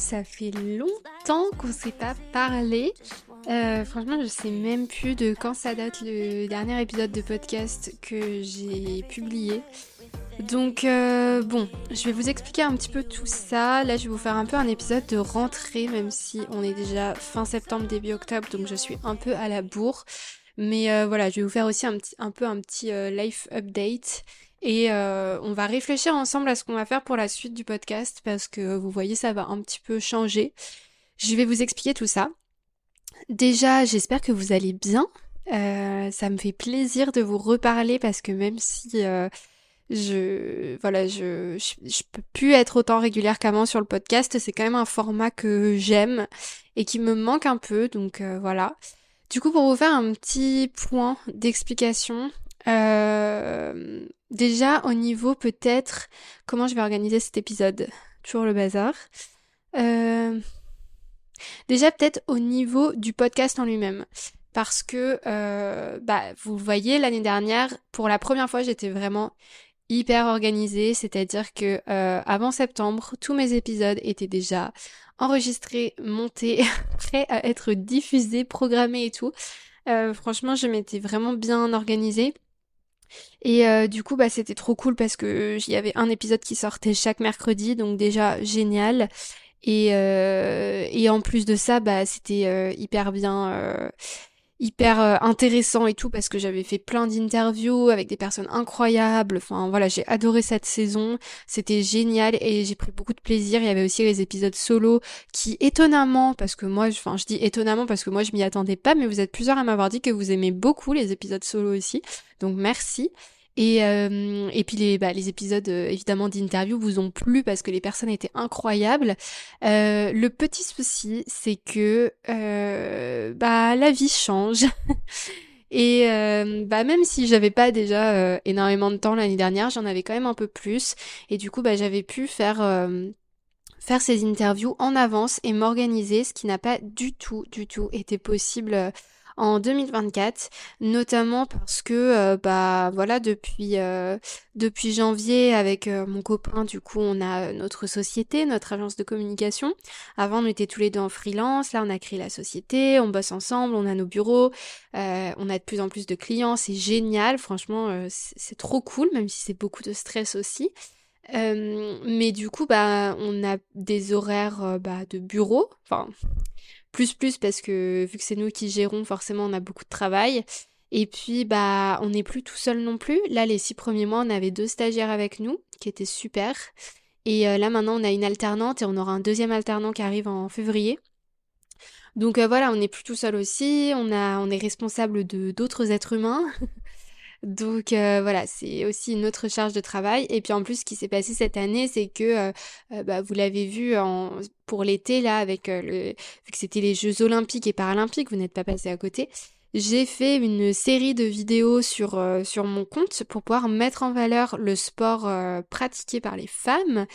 ça fait longtemps qu'on s'est pas parlé. Franchement, je sais même plus de quand ça date le dernier épisode de podcast que j'ai publié. Donc bon, je vais vous expliquer un petit peu tout ça. Là, je vais vous faire un peu un épisode de rentrée, même si on est déjà fin septembre, début octobre, donc je suis un peu à la bourre. Mais voilà, je vais vous faire aussi un petit life update. Et on va réfléchir ensemble à ce qu'on va faire pour la suite du podcast parce que vous voyez, ça va un petit peu changer. Je vais vous expliquer tout ça. Déjà, j'espère que vous allez bien. Ça me fait plaisir de vous reparler parce que même si je peux plus être autant régulière qu'avant sur le podcast, c'est quand même un format que j'aime et qui me manque un peu. Donc voilà. Du coup, pour vous faire un petit point d'explication, déjà au niveau peut-être comment je vais organiser cet épisode, toujours le bazar. Euh, Déjà peut-être au niveau du podcast en lui-même, parce que vous voyez l'année dernière, pour la première fois, j'étais vraiment hyper organisée, c'est-à-dire que avant septembre, tous mes épisodes étaient déjà enregistrés, montés, prêts à être diffusés, programmés et tout. Franchement, je m'étais vraiment bien organisée. Et du coup, c'était trop cool parce que il y avait un épisode qui sortait chaque mercredi, donc déjà génial. Et en plus de ça, c'était hyper intéressant et tout parce que j'avais fait plein d'interviews avec des personnes incroyables. Enfin voilà, j'ai adoré cette saison, c'était génial et j'ai pris beaucoup de plaisir. Il y avait aussi les épisodes solo qui étonnamment, parce que moi, je dis étonnamment parce que moi je m'y attendais pas, mais vous êtes plusieurs à m'avoir dit que vous aimez beaucoup les épisodes solo aussi, donc merci. Et puis les épisodes évidemment d'interview vous ont plu parce que les personnes étaient incroyables. Le petit souci, c'est que la vie change. Et même si j'avais pas déjà énormément de temps l'année dernière, j'en avais quand même un peu plus. Et du coup, j'avais pu faire ces interviews en avance et m'organiser, ce qui n'a pas du tout été possible en 2024, notamment parce que depuis janvier avec mon copain, du coup on a notre société, notre agence de communication. Avant on était tous les deux en freelance, là on a créé la société, on bosse ensemble, on a nos bureaux, on a de plus en plus de clients, c'est génial, franchement c'est trop cool, même si c'est beaucoup de stress aussi. Mais du coup, on a des horaires de bureau, enfin plus parce que vu que c'est nous qui gérons, forcément on a beaucoup de travail. Et puis on n'est plus tout seul non plus. Là, les 6 premiers mois, on avait 2 stagiaires avec nous, qui étaient super. Et là maintenant, on a une alternante et on aura un deuxième alternant qui arrive en février. Donc voilà, on n'est plus tout seul aussi. On est responsable de d'autres êtres humains. Donc voilà, c'est aussi une autre charge de travail. Et puis en plus, ce qui s'est passé cette année, c'est que vous l'avez vu pour l'été là, avec vu que c'était les Jeux Olympiques et Paralympiques, vous n'êtes pas passé à côté. J'ai fait une série de vidéos sur mon compte pour pouvoir mettre en valeur le sport pratiqué par les femmes.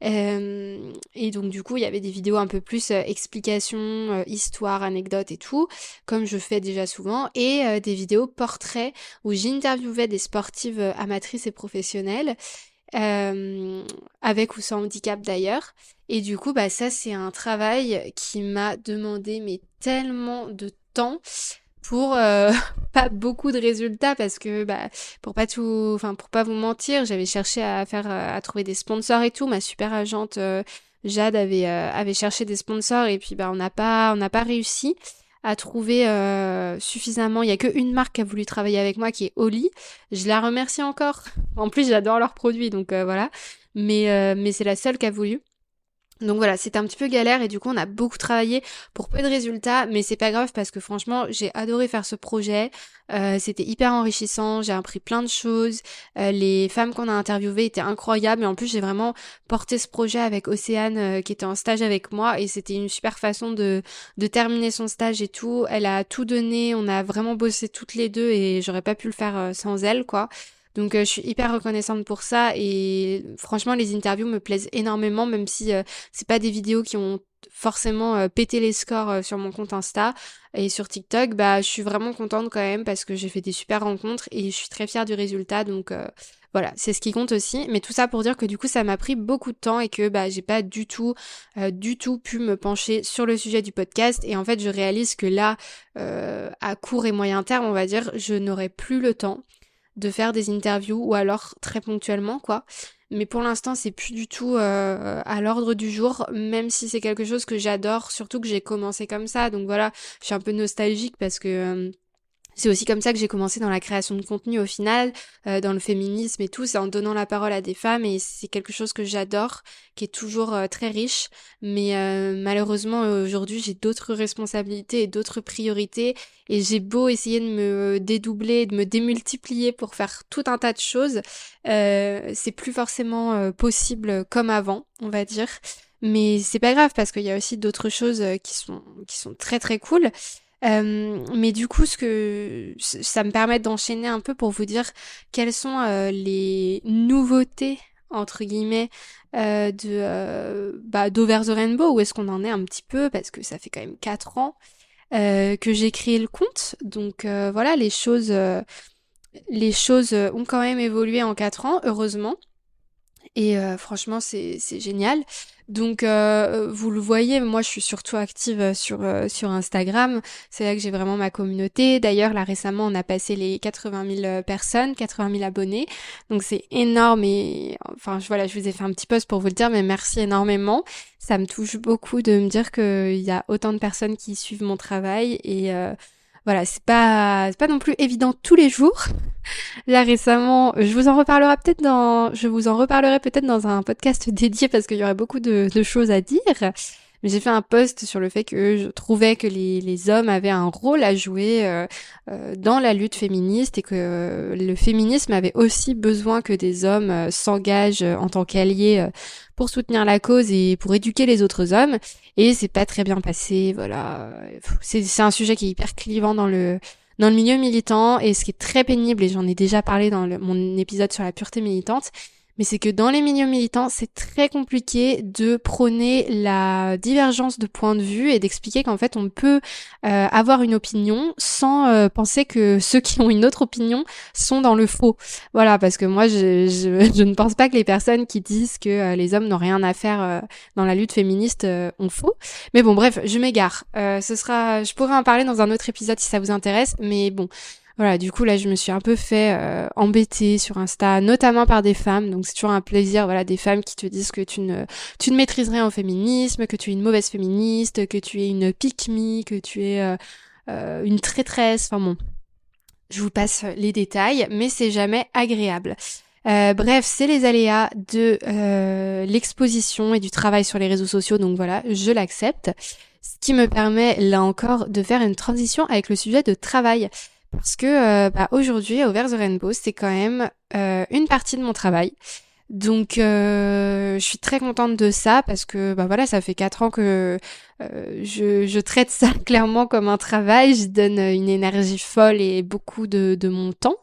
Et donc du coup il y avait des vidéos un peu plus explications, histoires, anecdotes et tout, comme je fais déjà souvent, et des vidéos portraits où j'interviewais des sportives amatrices et professionnelles, avec ou sans handicap d'ailleurs. Et du coup ça c'est un travail qui m'a demandé mais tellement de temps pour pas beaucoup de résultats parce que pour pas vous mentir, j'avais cherché à trouver des sponsors et tout. Ma super agente Jade avait cherché des sponsors et puis on n'a pas réussi à trouver suffisamment. Il y a qu'une marque qui a voulu travailler avec moi qui est Oli. Je la remercie encore. En plus, j'adore leurs produits donc voilà. Mais c'est la seule qui a voulu. Donc voilà, c'était un petit peu galère et du coup on a beaucoup travaillé pour peu de résultats, mais c'est pas grave parce que franchement j'ai adoré faire ce projet, c'était hyper enrichissant, j'ai appris plein de choses, les femmes qu'on a interviewées étaient incroyables et en plus j'ai vraiment porté ce projet avec Océane qui était en stage avec moi et c'était une super façon de terminer son stage et tout, elle a tout donné, on a vraiment bossé toutes les deux et j'aurais pas pu le faire sans elle quoi. Donc je suis hyper reconnaissante pour ça et franchement les interviews me plaisent énormément même si c'est pas des vidéos qui ont forcément péter les scores sur mon compte Insta et sur TikTok, bah je suis vraiment contente quand même parce que j'ai fait des super rencontres et je suis très fière du résultat, donc voilà, c'est ce qui compte aussi. Mais tout ça pour dire que du coup ça m'a pris beaucoup de temps et que bah j'ai pas du tout pu me pencher sur le sujet du podcast, et en fait je réalise que là à court et moyen terme on va dire, je n'aurai plus le temps de faire des interviews, ou alors très ponctuellement quoi. Mais pour l'instant c'est plus du tout à l'ordre du jour, même si c'est quelque chose que j'adore, surtout que j'ai commencé comme ça, donc voilà, je suis un peu nostalgique parce que c'est aussi comme ça que j'ai commencé dans la création de contenu au final, dans le féminisme et tout, c'est en donnant la parole à des femmes, et c'est quelque chose que j'adore, qui est toujours très riche, mais malheureusement aujourd'hui j'ai d'autres responsabilités et d'autres priorités, et j'ai beau essayer de me dédoubler, de me démultiplier pour faire tout un tas de choses, c'est plus forcément possible comme avant, on va dire. Mais c'est pas grave parce qu'il y a aussi d'autres choses qui sont très très cool. Mais du coup, ça me permet d'enchaîner un peu pour vous dire quelles sont les nouveautés entre guillemets d'Over the Rainbow, où est-ce qu'on en est un petit peu, parce que ça fait quand même 4 ans que j'ai créé le compte, donc voilà, les choses ont quand même évolué en 4 ans, heureusement. Et franchement, c'est génial. Donc, vous le voyez, moi, je suis surtout active sur Instagram. C'est là que j'ai vraiment ma communauté. D'ailleurs, là, récemment, on a passé les 80 000 personnes, 80 000 abonnés. Donc, c'est énorme. Et enfin, voilà, je vous ai fait un petit post pour vous le dire, mais merci énormément. Ça me touche beaucoup de me dire qu'il y a autant de personnes qui suivent mon travail. Et voilà, c'est pas non plus évident tous les jours. Là récemment, je vous en reparlerai peut-être dans un podcast dédié parce qu'il y aurait beaucoup de choses à dire. Mais j'ai fait un post sur le fait que je trouvais que les hommes avaient un rôle à jouer dans la lutte féministe, et que le féminisme avait aussi besoin que des hommes s'engagent en tant qu'alliés pour soutenir la cause et pour éduquer les autres hommes. Et c'est pas très bien passé, voilà. C'est un sujet qui est hyper clivant dans le milieu militant, et ce qui est très pénible, et j'en ai déjà parlé dans mon épisode sur la pureté militante, mais c'est que dans les milieux militants, c'est très compliqué de prôner la divergence de point de vue et d'expliquer qu'en fait on peut avoir une opinion sans penser que ceux qui ont une autre opinion sont dans le faux. Voilà, parce que moi je ne pense pas que les personnes qui disent que les hommes n'ont rien à faire dans la lutte féministe ont faux. Mais bon, bref, je m'égare. Je pourrais en parler dans un autre épisode si ça vous intéresse, mais bon. Voilà, du coup là je me suis un peu fait embêter sur Insta, notamment par des femmes, donc c'est toujours un plaisir, voilà, des femmes qui te disent que tu ne maîtrises rien au féminisme, que tu es une mauvaise féministe, que tu es une pick-me, que tu es une traîtresse, enfin bon, je vous passe les détails, mais c'est jamais agréable. Bref, c'est les aléas de l'exposition et du travail sur les réseaux sociaux, donc voilà, je l'accepte. Ce qui me permet, là encore, de faire une transition avec le sujet de travail. Parce que aujourd'hui, Over the Rainbow, c'est quand même une partie de mon travail. Donc je suis très contente de ça parce que voilà, ça fait 4 ans que je traite ça clairement comme un travail. Je donne une énergie folle et beaucoup de mon temps.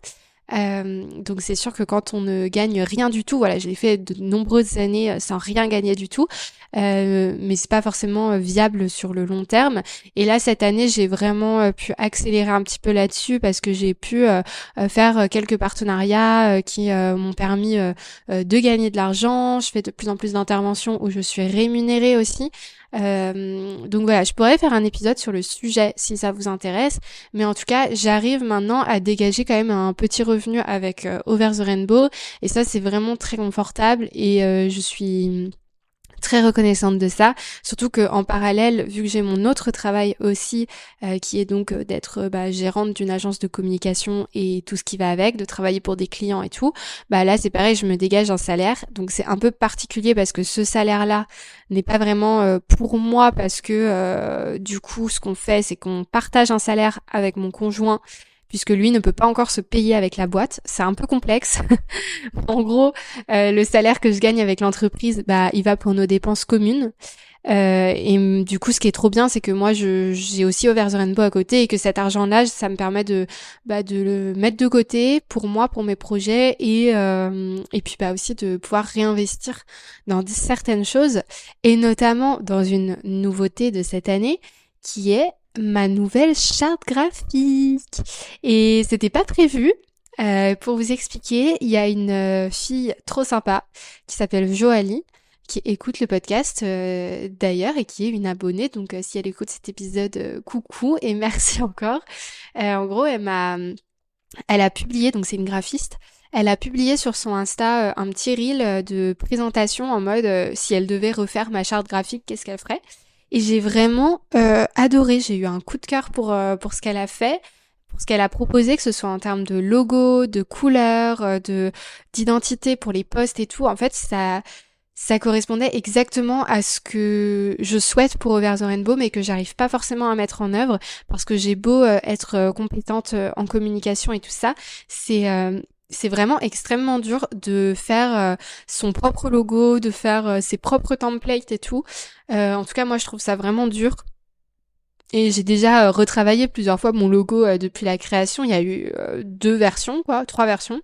Donc c'est sûr que quand on ne gagne rien du tout, voilà, je l'ai fait de nombreuses années sans rien gagner du tout, mais c'est pas forcément viable sur le long terme. Et là cette année j'ai vraiment pu accélérer un petit peu là-dessus parce que j'ai pu faire quelques partenariats qui m'ont permis de gagner de l'argent. Je fais de plus en plus d'interventions où je suis rémunérée aussi. Donc voilà, je pourrais faire un épisode sur le sujet si ça vous intéresse, mais en tout cas j'arrive maintenant à dégager quand même un petit revenu avec Over the Rainbow, et ça c'est vraiment très confortable, et je suis très reconnaissante de ça, surtout que en parallèle, vu que j'ai mon autre travail aussi, qui est donc d'être gérante d'une agence de communication et tout ce qui va avec, de travailler pour des clients et tout, là c'est pareil, je me dégage un salaire, donc c'est un peu particulier parce que ce salaire-là n'est pas vraiment pour moi, parce que du coup ce qu'on fait c'est qu'on partage un salaire avec mon conjoint, puisque lui ne peut pas encore se payer avec la boîte. C'est un peu complexe. En gros, le salaire que je gagne avec l'entreprise, il va pour nos dépenses communes. Du coup, ce qui est trop bien, c'est que moi, j'ai aussi Over the Rainbow à côté et que cet argent-là, ça me permet de le mettre de côté pour moi, pour mes projets et puis aussi de pouvoir réinvestir dans certaines choses et notamment dans une nouveauté de cette année qui est ma nouvelle charte graphique. Et c'était pas prévu. Pour vous expliquer, il y a une fille trop sympa qui s'appelle Joali, qui écoute le podcast d'ailleurs et qui est une abonnée. Donc si elle écoute cet épisode, coucou et merci encore. En gros, elle a publié, donc c'est une graphiste, elle a publié sur son Insta un petit reel de présentation en mode si elle devait refaire ma charte graphique, qu'est-ce qu'elle ferait. Et j'ai vraiment adoré, j'ai eu un coup de cœur pour ce qu'elle a fait, pour ce qu'elle a proposé, que ce soit en termes de logo, de couleurs, d'identité pour les posts et tout. En fait, ça correspondait exactement à ce que je souhaite pour Over the Rainbow, mais que j'arrive pas forcément à mettre en œuvre, parce que j'ai beau être compétente en communication et tout ça, c'est vraiment extrêmement dur de faire son propre logo, de faire ses propres templates et tout. En tout cas, moi, je trouve ça vraiment dur. Et j'ai déjà retravaillé plusieurs fois mon logo depuis la création. Il y a eu 3 versions.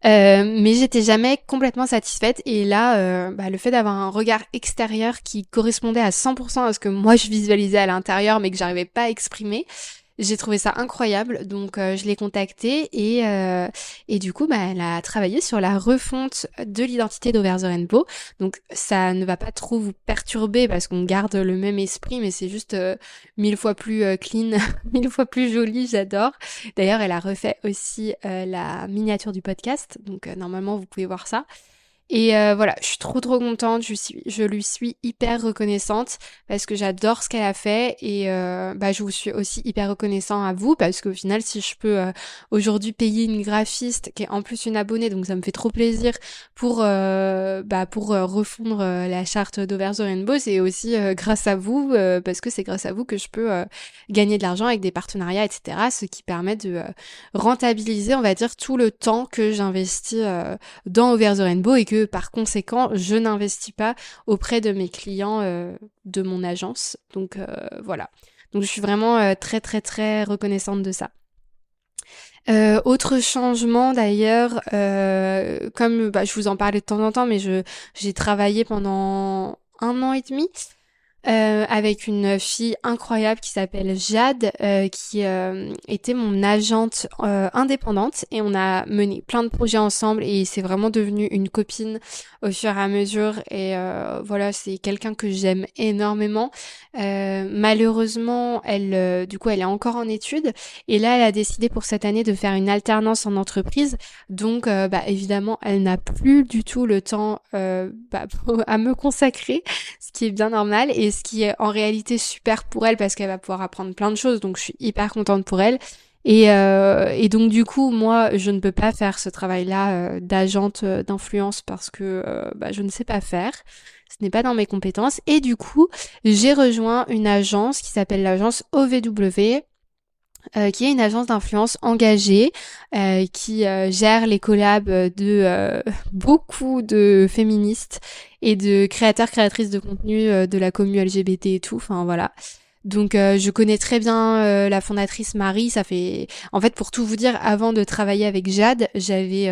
Mais j'étais jamais complètement satisfaite et là, le fait d'avoir un regard extérieur qui correspondait à 100% à ce que moi je visualisais à l'intérieur mais que j'arrivais pas à exprimer, j'ai trouvé ça incroyable. Donc je l'ai contactée et du coup elle a travaillé sur la refonte de l'identité d'Over the Rainbow. Donc ça ne va pas trop vous perturber parce qu'on garde le même esprit, mais c'est juste 1000 fois plus clean, 1000 fois plus joli, j'adore. D'ailleurs elle a refait aussi la miniature du podcast, donc normalement vous pouvez voir ça. Et voilà, je suis trop contente, je lui suis hyper reconnaissante parce que j'adore ce qu'elle a fait et je vous suis aussi hyper reconnaissant à vous parce qu'au final si je peux aujourd'hui payer une graphiste qui est en plus une abonnée, donc ça me fait trop plaisir pour refondre la charte d'Over the Rainbow, c'est aussi grâce à vous parce que c'est grâce à vous que je peux gagner de l'argent avec des partenariats, etc. Ce qui permet de rentabiliser, on va dire, tout le temps que j'investis dans Over the Rainbow et que par conséquent, je n'investis pas auprès de mes clients de mon agence. Donc voilà. Donc je suis vraiment très très très reconnaissante de ça. Autre changement d'ailleurs, comme je vous en parlais de temps en temps, mais j'ai travaillé pendant 1 an et demi avec une fille incroyable qui s'appelle Jade, qui était mon agente indépendante et on a mené plein de projets ensemble et c'est vraiment devenu une copine au fur et à mesure et voilà, c'est quelqu'un que j'aime énormément. Malheureusement, elle est encore en études et là elle a décidé pour cette année de faire une alternance en entreprise, donc évidemment elle n'a plus du tout le temps à me consacrer, ce qui est bien normal et ce qui est en réalité super pour elle parce qu'elle va pouvoir apprendre plein de choses, donc je suis hyper contente pour elle. Et donc du coup, moi, je ne peux pas faire ce travail-là d'agente d'influence parce que je ne sais pas faire. Ce n'est pas dans mes compétences. Et du coup, j'ai rejoint une agence qui s'appelle l'agence OVW, qui est une agence d'influence engagée, qui gère les collabs de beaucoup de féministes et de créateurs-créatrices de contenu de la commu LGBT et tout, enfin voilà. Donc je connais très bien la fondatrice Marie, ça fait... En fait, pour tout vous dire, avant de travailler avec Jade, j'avais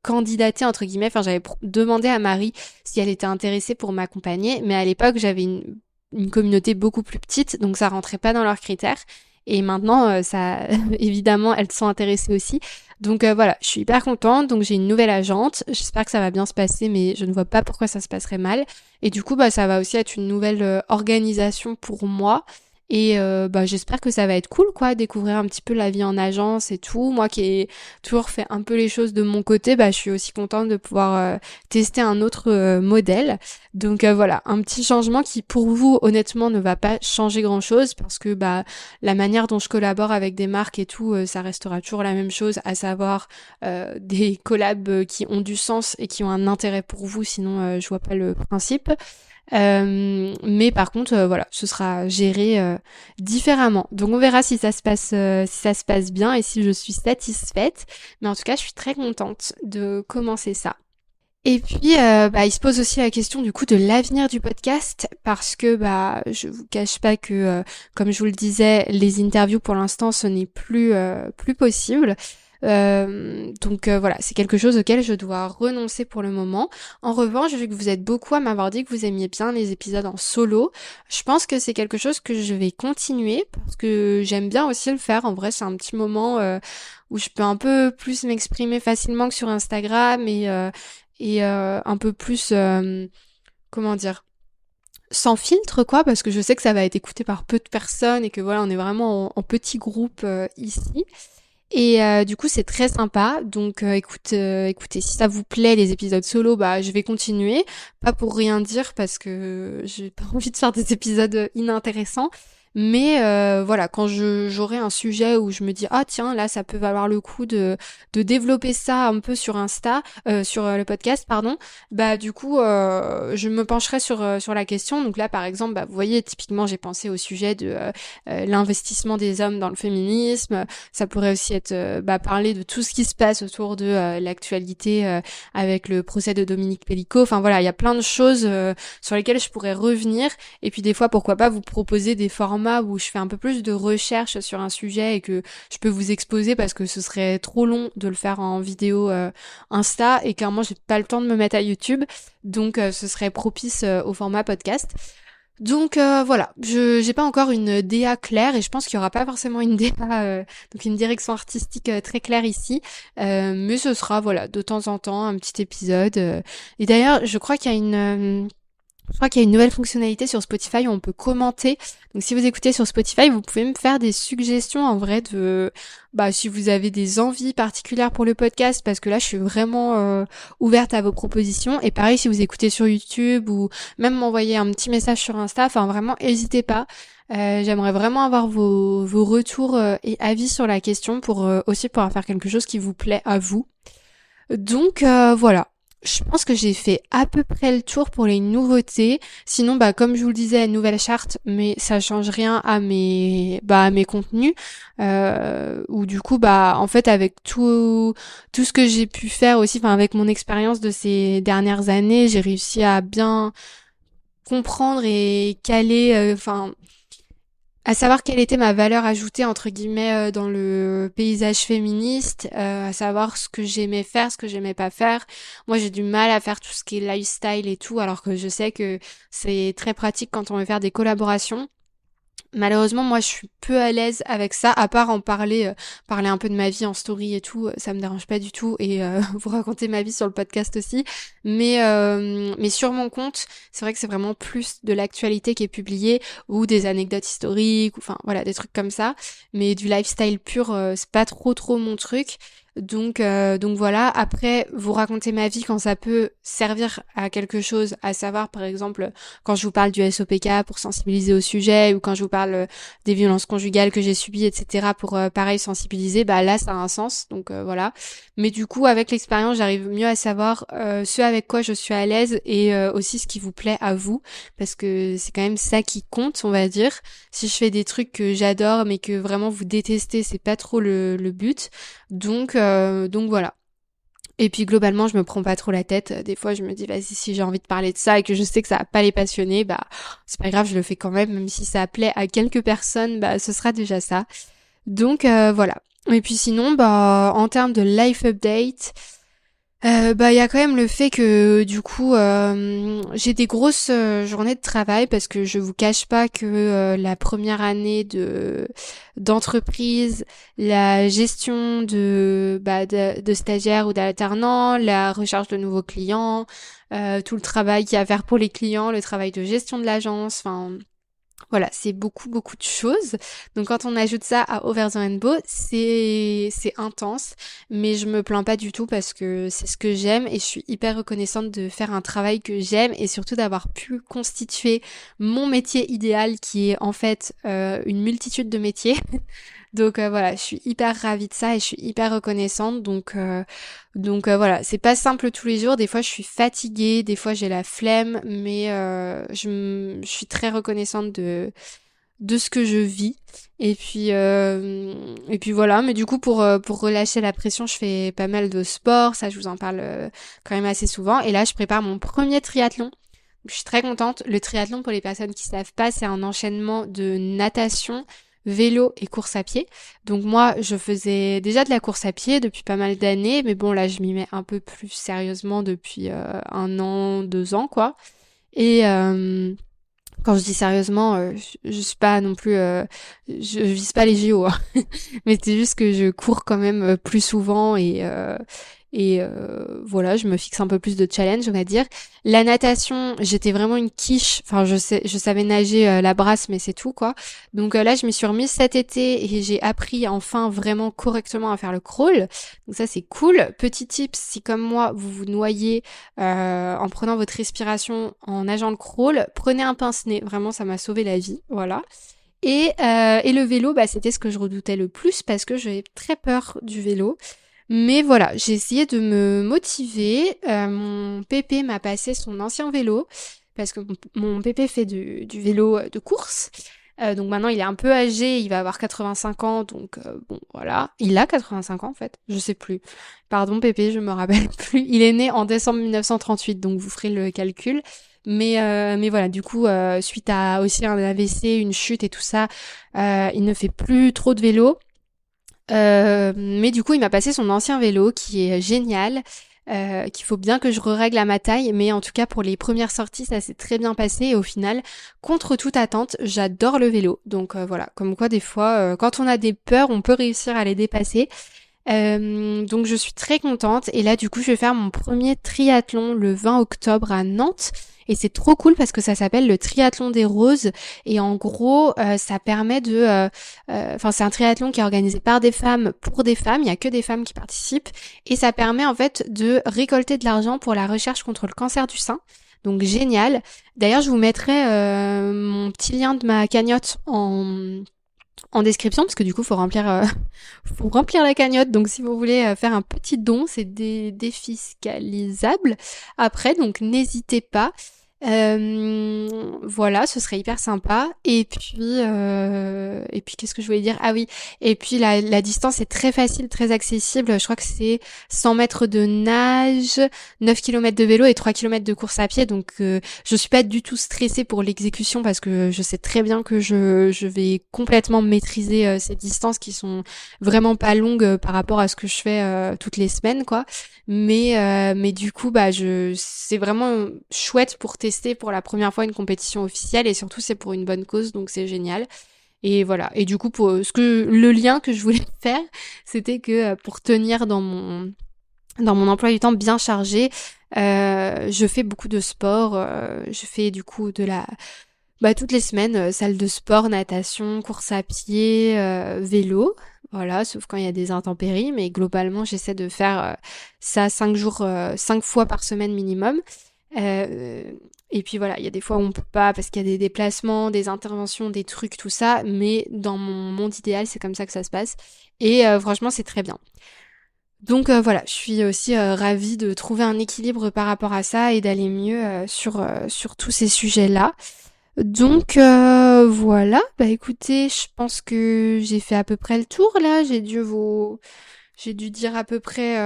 candidaté, entre guillemets, enfin j'avais demandé à Marie si elle était intéressée pour m'accompagner, mais à l'époque, j'avais une communauté beaucoup plus petite, donc ça rentrait pas dans leurs critères. Et maintenant, ça, évidemment, elles sont intéressées aussi. Donc voilà, je suis hyper contente. Donc j'ai une nouvelle agente. J'espère que ça va bien se passer, mais je ne vois pas pourquoi ça se passerait mal. Et du coup, ça va aussi être une nouvelle organisation pour moi. Et j'espère que ça va être cool, quoi, découvrir un petit peu la vie en agence et tout. Moi qui ai toujours fait un peu les choses de mon côté, je suis aussi contente de pouvoir tester un autre modèle. Donc voilà, un petit changement qui pour vous, honnêtement, ne va pas changer grand-chose parce que la manière dont je collabore avec des marques et tout, ça restera toujours la même chose, à savoir des collabs qui ont du sens et qui ont un intérêt pour vous, sinon je vois pas le principe. Mais par contre, voilà, ce sera géré différemment. Donc on verra si ça se passe bien et si je suis satisfaite. Mais en tout cas, je suis très contente de commencer ça. Et puis, il se pose aussi la question du coup de l'avenir du podcast parce que je vous cache pas que, comme je vous le disais, les interviews pour l'instant ce n'est plus possible. Voilà, c'est quelque chose auquel je dois renoncer pour le moment. En revanche, vu que vous êtes beaucoup à m'avoir dit que vous aimiez bien les épisodes en solo, je pense que c'est quelque chose que je vais continuer parce que j'aime bien aussi le faire. En vrai, c'est un petit moment où je peux un peu plus m'exprimer facilement que sur Instagram et un peu plus, comment dire, sans filtre quoi, parce que je sais que ça va être écouté par peu de personnes et que voilà, on est vraiment en petit groupe ici. Et du coup, c'est très sympa. Donc, écoutez, si ça vous plaît les épisodes solo, je vais continuer. Pas pour rien dire parce que j'ai pas envie de faire des épisodes inintéressants. Mais voilà, quand j'aurai un sujet où je me dis ah tiens là ça peut valoir le coup de développer ça un peu sur Insta, sur le podcast pardon, du coup je me pencherai sur la question. Donc là par exemple, vous voyez typiquement j'ai pensé au sujet de l'investissement des hommes dans le féminisme. Ça pourrait aussi être parler de tout ce qui se passe autour de l'actualité avec le procès de Dominique Pellico. Enfin voilà, il y a plein de choses sur lesquelles je pourrais revenir. Et puis des fois, pourquoi pas vous proposer des formats où je fais un peu plus de recherche sur un sujet et que je peux vous exposer parce que ce serait trop long de le faire en vidéo Insta et clairement j'ai pas le temps de me mettre à YouTube. Donc ce serait propice au format podcast. Donc voilà, je j'ai pas encore une DA claire et je pense qu'il y aura pas forcément une DA donc une direction artistique très claire ici, mais ce sera voilà de temps en temps un petit épisode. Et d'ailleurs, je crois qu'il y a une nouvelle fonctionnalité sur Spotify où on peut commenter. Donc si vous écoutez sur Spotify, vous pouvez me faire des suggestions en vrai de si vous avez des envies particulières pour le podcast parce que là je suis vraiment ouverte à vos propositions. Et pareil si vous écoutez sur YouTube ou même m'envoyer un petit message sur Insta, enfin vraiment n'hésitez pas. J'aimerais vraiment avoir vos retours et avis sur la question pour aussi pouvoir faire quelque chose qui vous plaît à vous. Donc voilà. Je pense que j'ai fait à peu près le tour pour les nouveautés. Sinon, comme je vous le disais, une nouvelle charte, mais ça change rien à mes contenus. Ou du coup, en fait, avec tout ce que j'ai pu faire aussi, enfin, avec mon expérience de ces dernières années, j'ai réussi à bien comprendre et caler, à savoir quelle était ma valeur ajoutée entre guillemets dans le paysage féministe, à savoir ce que j'aimais faire, ce que j'aimais pas faire. Moi, j'ai du mal à faire tout ce qui est lifestyle et tout, alors que je sais que c'est très pratique quand on veut faire des collaborations. Malheureusement, moi, je suis peu à l'aise avec ça, à part en parler un peu de ma vie en story et tout, ça me dérange pas du tout, et vous raconter ma vie sur le podcast aussi. Mais sur mon compte, c'est vrai que c'est vraiment plus de l'actualité qui est publiée, ou des anecdotes historiques, ou enfin voilà, des trucs comme ça. Mais du lifestyle pur, c'est pas trop mon truc. Donc voilà. Après, vous raconter ma vie quand ça peut servir à quelque chose, à savoir par exemple quand je vous parle du SOPK pour sensibiliser au sujet, ou quand je vous parle des violences conjugales que j'ai subies, etc. pour pareil sensibiliser, là ça a un sens. Donc voilà. Mais du coup, avec l'expérience, j'arrive mieux à savoir ce avec quoi je suis à l'aise et aussi ce qui vous plaît à vous, parce que c'est quand même ça qui compte, on va dire. Si je fais des trucs que j'adore mais que vraiment vous détestez, c'est pas trop le but. Donc voilà. Et puis globalement, je me prends pas trop la tête. Des fois, je me dis, vas-y, si j'ai envie de parler de ça et que je sais que ça va pas les passionner, c'est pas grave, je le fais quand même si ça plaît à quelques personnes, ce sera déjà ça. Donc voilà. Et puis sinon, en termes de life update, il y a quand même le fait que du coup j'ai des grosses journées de travail parce que je vous cache pas que la première année d'entreprise, la gestion de stagiaires ou d'alternants, la recherche de nouveaux clients, tout le travail qu'il y a à faire pour les clients, le travail de gestion de l'agence, enfin voilà, c'est beaucoup de choses. Donc quand on ajoute ça à Over the Rainbow, c'est intense, mais je me plains pas du tout parce que c'est ce que j'aime et je suis hyper reconnaissante de faire un travail que j'aime et surtout d'avoir pu constituer mon métier idéal qui est en fait une multitude de métiers. Donc voilà, je suis hyper ravie de ça et je suis hyper reconnaissante. Donc voilà, c'est pas simple tous les jours. Des fois, je suis fatiguée, des fois j'ai la flemme, mais je suis très reconnaissante de ce que je vis. Et puis voilà. Mais du coup, pour relâcher la pression, je fais pas mal de sport. Ça, je vous en parle quand même assez souvent. Et là, je prépare mon premier triathlon. Je suis très contente. Le triathlon, pour les personnes qui savent pas, c'est un enchaînement de natation, vélo et course à pied. Donc moi, je faisais déjà de la course à pied depuis pas mal d'années, mais bon, là, je m'y mets un peu plus sérieusement depuis 1 an, 2 ans, quoi. Et quand je dis sérieusement, je suis pas non plus, je vise pas les JO, hein. Mais c'est juste que je cours quand même plus souvent et voilà, je me fixe un peu plus de challenge, on va dire. La natation, j'étais vraiment une quiche. Enfin, je savais nager la brasse, mais c'est tout, quoi. Donc là, je m'y suis remise cet été et j'ai appris enfin vraiment correctement à faire le crawl. Donc ça, c'est cool. Petit tip, si comme moi, vous vous noyez en prenant votre respiration en nageant le crawl, prenez un pince-nez. Vraiment, ça m'a sauvé la vie. Voilà. Et le vélo, bah, c'était ce que je redoutais le plus parce que j'avais très peur du vélo. Mais voilà, j'ai essayé de me motiver. Mon pépé m'a passé son ancien vélo parce que mon pépé fait du vélo de course. Donc maintenant il est un peu âgé, il va avoir 85 ans, donc bon voilà. Il a 85 ans en fait, je sais plus. Pardon pépé, je me rappelle plus. Il est né en décembre 1938, donc vous ferez le calcul. Mais voilà, du coup, suite à aussi un AVC, une chute et tout ça, il ne fait plus trop de vélo. Mais du coup, il m'a passé son ancien vélo qui est génial, qu'il faut bien que je règle à ma taille, mais en tout cas pour les premières sorties, ça s'est très bien passé et au final, contre toute attente, j'adore le vélo. Donc voilà, comme quoi des fois, quand on a des peurs, on peut réussir à les dépasser. Donc je suis très contente et là du coup je vais faire mon premier triathlon le 20 octobre à Nantes et c'est trop cool parce que ça s'appelle le triathlon des roses et en gros ça permet enfin c'est un triathlon qui est organisé par des femmes pour des femmes, il y a que des femmes qui participent et ça permet en fait de récolter de l'argent pour la recherche contre le cancer du sein. Donc génial. D'ailleurs je vous mettrai mon petit lien de ma cagnotte en description parce que du coup faut remplir la cagnotte, donc si vous voulez faire un petit don c'est défiscalisable après, donc n'hésitez pas. Voilà, ce serait hyper sympa. Et puis qu'est-ce que je voulais dire? Ah oui, et puis la distance est très facile, très accessible. Je crois que c'est 100 mètres de nage, 9 kilomètres de vélo et 3 kilomètres de course à pied. Donc je suis pas du tout stressée pour l'exécution parce que je sais très bien que je vais complètement maîtriser ces distances qui sont vraiment pas longues par rapport à ce que je fais toutes les semaines, quoi. Mais du coup, bah, c'est vraiment chouette pour tester pour la première fois une compétition officielle et surtout c'est pour une bonne cause, donc c'est génial. Et voilà. Et du coup, le lien que je voulais faire, c'était que pour tenir dans mon emploi du temps bien chargé, je fais beaucoup de sport. Je fais du coup toutes les semaines, salle de sport, natation, course à pied, vélo. Voilà, sauf quand il y a des intempéries, mais globalement, j'essaie de faire ça 5 jours, 5 fois par semaine minimum. Euh, et puis voilà, il y a des fois où on peut pas parce qu'il y a des déplacements, des interventions, des trucs, tout ça, mais dans mon monde idéal, c'est comme ça que ça se passe. Et franchement, c'est très bien. Donc voilà, je suis aussi ravie de trouver un équilibre par rapport à ça et d'aller mieux sur tous ces sujets-là. Donc voilà, bah écoutez, je pense que j'ai fait à peu près le tour là, j'ai dû dire à peu près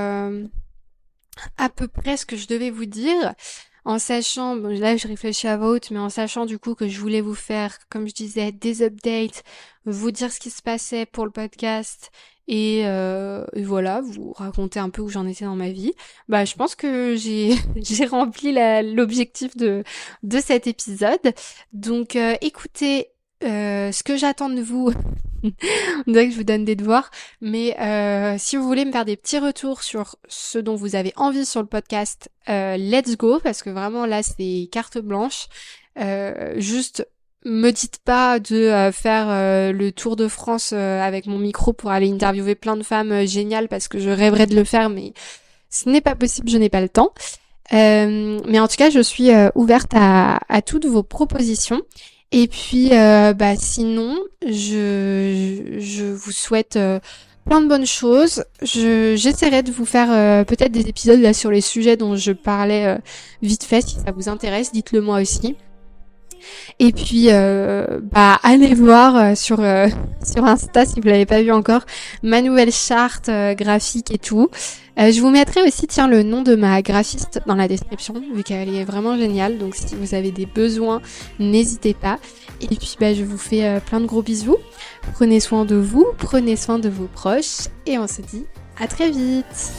ce que je devais vous dire, en sachant, bon, là je réfléchis à voix haute, mais en sachant du coup que je voulais vous faire, comme je disais, des updates, vous dire ce qui se passait pour le podcast et voilà, vous raconter un peu où j'en étais dans ma vie. Bah je pense que j'ai j'ai rempli l'objectif de cet épisode. Donc écoutez, ce que j'attends de vous, on dirait que je vous donne des devoirs, mais si vous voulez me faire des petits retours sur ce dont vous avez envie sur le podcast, let's go, parce que vraiment là c'est carte blanche. Juste me dites pas de faire le tour de France avec mon micro pour aller interviewer plein de femmes géniales parce que je rêverais de le faire, mais ce n'est pas possible, je n'ai pas le temps. Mais en tout cas, je suis ouverte à toutes vos propositions. Et puis, sinon, je vous souhaite plein de bonnes choses. J'essaierai de vous faire peut-être des épisodes là sur les sujets dont je parlais vite fait. Si ça vous intéresse, dites-le moi aussi. Et puis, allez voir sur Insta si vous l'avez pas vu encore, ma nouvelle charte graphique et tout. Je vous mettrai aussi, tiens, le nom de ma graphiste dans la description, vu qu'elle est vraiment géniale. Donc, si vous avez des besoins, n'hésitez pas. Et puis, je vous fais plein de gros bisous. Prenez soin de vous, prenez soin de vos proches, et on se dit à très vite.